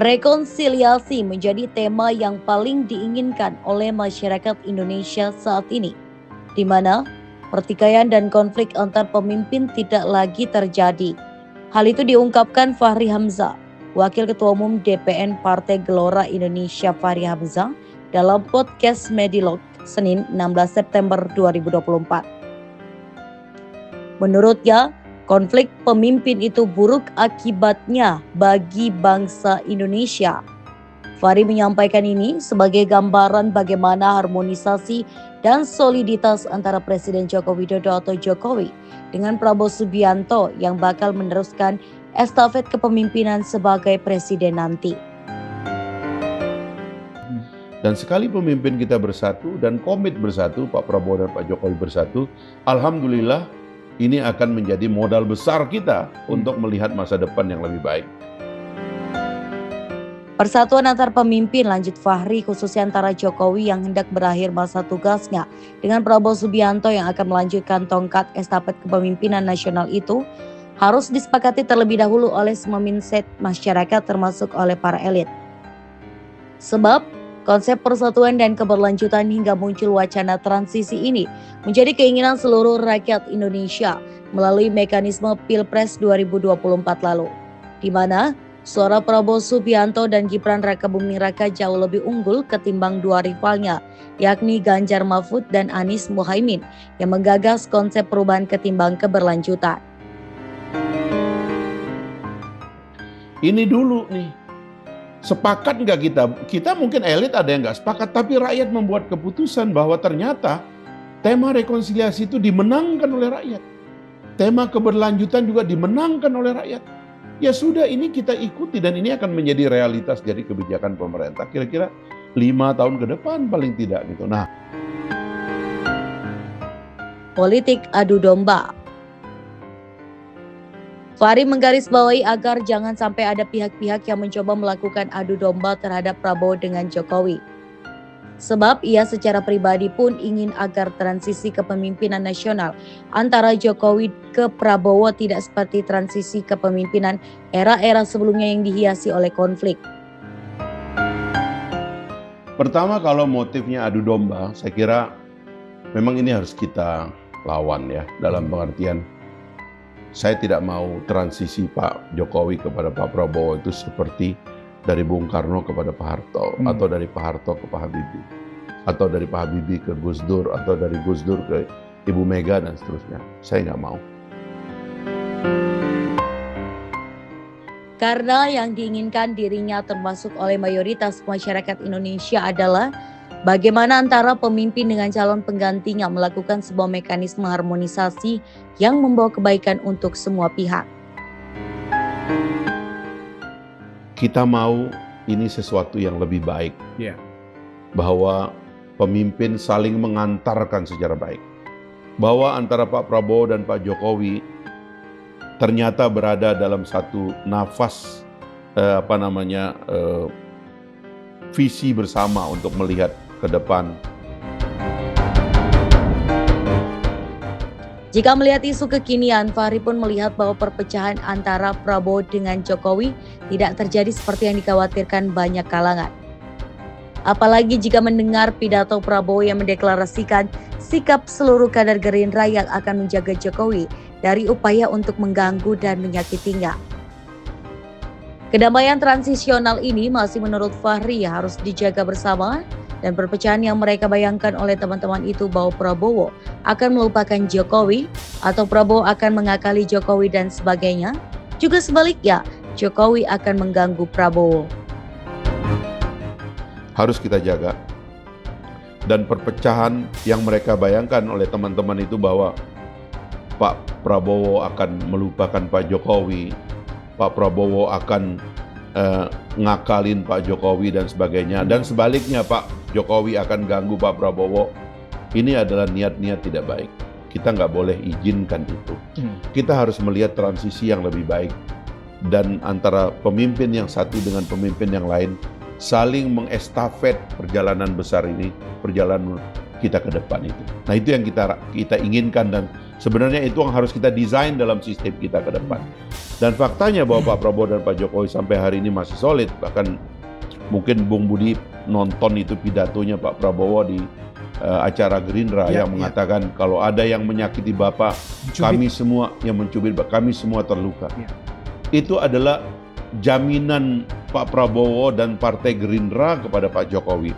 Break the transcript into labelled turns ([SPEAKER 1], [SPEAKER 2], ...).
[SPEAKER 1] Rekonsiliasi menjadi tema yang paling diinginkan oleh masyarakat Indonesia saat ini, di mana pertikaian dan konflik antar pemimpin tidak lagi terjadi. Hal itu diungkapkan Fahri Hamzah, Wakil Ketua Umum DPN Partai Gelora Indonesia Fahri Hamzah, dalam podcast Medilog Senin 16 September 2024. Menurutnya, konflik pemimpin itu buruk akibatnya bagi bangsa Indonesia. Fahri menyampaikan ini sebagai gambaran bagaimana harmonisasi dan soliditas antara Presiden Joko Widodo atau Jokowi dengan Prabowo Subianto yang bakal meneruskan estafet kepemimpinan sebagai presiden nanti.
[SPEAKER 2] Dan sekali pemimpin kita bersatu dan komit bersatu, Pak Prabowo dan Pak Jokowi bersatu, alhamdulillah ini akan menjadi modal besar kita untuk melihat masa depan yang lebih baik.
[SPEAKER 1] Persatuan antar pemimpin, lanjut Fahri, khususnya antara Jokowi yang hendak berakhir masa tugasnya dengan Prabowo Subianto yang akan melanjutkan tongkat estafet kepemimpinan nasional itu, harus disepakati terlebih dahulu oleh semua mindset masyarakat termasuk oleh para elit. Sebab konsep persatuan dan keberlanjutan hingga muncul wacana transisi ini menjadi keinginan seluruh rakyat Indonesia melalui mekanisme Pilpres 2024 lalu, di mana suara Prabowo Subianto dan Gibran Rakabuming Raka jauh lebih unggul ketimbang dua rivalnya, yakni Ganjar Mahfud dan Anies Muhaimin yang menggagas konsep perubahan ketimbang keberlanjutan.
[SPEAKER 2] Ini dulu nih, sepakat nggak kita? Kita mungkin elit ada yang nggak sepakat, tapi rakyat membuat keputusan bahwa ternyata tema rekonsiliasi itu dimenangkan oleh rakyat. Tema keberlanjutan juga dimenangkan oleh rakyat. Ya sudah, ini kita ikuti dan ini akan menjadi realitas dari kebijakan pemerintah. Kira-kira 5 tahun ke depan paling tidak gitu. Nah,
[SPEAKER 1] politik adu domba. Fahri menggarisbawahi agar jangan sampai ada pihak-pihak yang mencoba melakukan adu domba terhadap Prabowo dengan Jokowi. Sebab ia secara pribadi pun ingin agar transisi kepemimpinan nasional antara Jokowi ke Prabowo tidak seperti transisi kepemimpinan era-era sebelumnya yang dihiasi oleh konflik.
[SPEAKER 2] pertama kalau motifnya adu domba, saya kira memang ini harus kita lawan ya, dalam pengertian saya tidak mau transisi Pak Jokowi kepada Pak Prabowo itu seperti dari Bung Karno kepada Pak Harto, atau dari Pak Harto ke Pak Habibie, atau dari Pak Habibie ke Gus Dur, atau dari Gus Dur ke Ibu Mega dan seterusnya. Saya nggak mau.
[SPEAKER 1] Karena yang diinginkan dirinya termasuk oleh mayoritas masyarakat Indonesia adalah bagaimana antara pemimpin dengan calon penggantinya melakukan sebuah mekanisme harmonisasi yang membawa kebaikan untuk semua pihak.
[SPEAKER 2] Kita mau ini sesuatu yang lebih baik. Bahwa pemimpin saling mengantarkan secara baik. Bahwa antara Pak Prabowo dan Pak Jokowi ternyata berada dalam satu nafas visi bersama untuk melihat ke depan.
[SPEAKER 1] Jika melihat isu kekinian, Fahri pun melihat bahwa perpecahan antara Prabowo dengan Jokowi tidak terjadi seperti yang dikhawatirkan banyak kalangan. Apalagi jika mendengar pidato Prabowo yang mendeklarasikan sikap seluruh kader Gerindra yang akan menjaga Jokowi dari upaya untuk mengganggu dan menyakitinya. Kedamaian transisional ini masih menurut Fahri harus dijaga bersama, dan perpecahan yang mereka bayangkan oleh teman-teman itu bahwa Prabowo akan melupakan Jokowi atau Prabowo akan mengakali Jokowi dan sebagainya, juga sebaliknya Jokowi akan mengganggu Prabowo.
[SPEAKER 2] Harus kita jaga. Dan perpecahan yang mereka bayangkan oleh teman-teman itu bahwa Pak Prabowo akan melupakan Pak Jokowi, Pak Prabowo akan ngakalin Pak Jokowi dan sebagainya, dan sebaliknya Pak Jokowi akan ganggu Pak Prabowo. Ini adalah niat-niat tidak baik. Kita nggak boleh izinkan itu. Kita harus melihat transisi yang lebih baik, dan antara pemimpin yang satu dengan pemimpin yang lain saling mengestafet perjalanan besar ini, perjalanan kita ke depan itu. Nah, itu yang kita inginkan, dan sebenarnya itu yang harus kita desain dalam sistem kita ke depan. Dan faktanya bahwa Pak Prabowo dan Pak Jokowi sampai hari ini masih solid. Bahkan mungkin Bung Budi nonton itu pidatonya Pak Prabowo di acara Gerindra yang mengatakan kalau ada yang menyakiti Bapak, kami semua yang mencubit, kami semua terluka. Itu adalah jaminan Pak Prabowo dan Partai Gerindra kepada Pak Jokowi.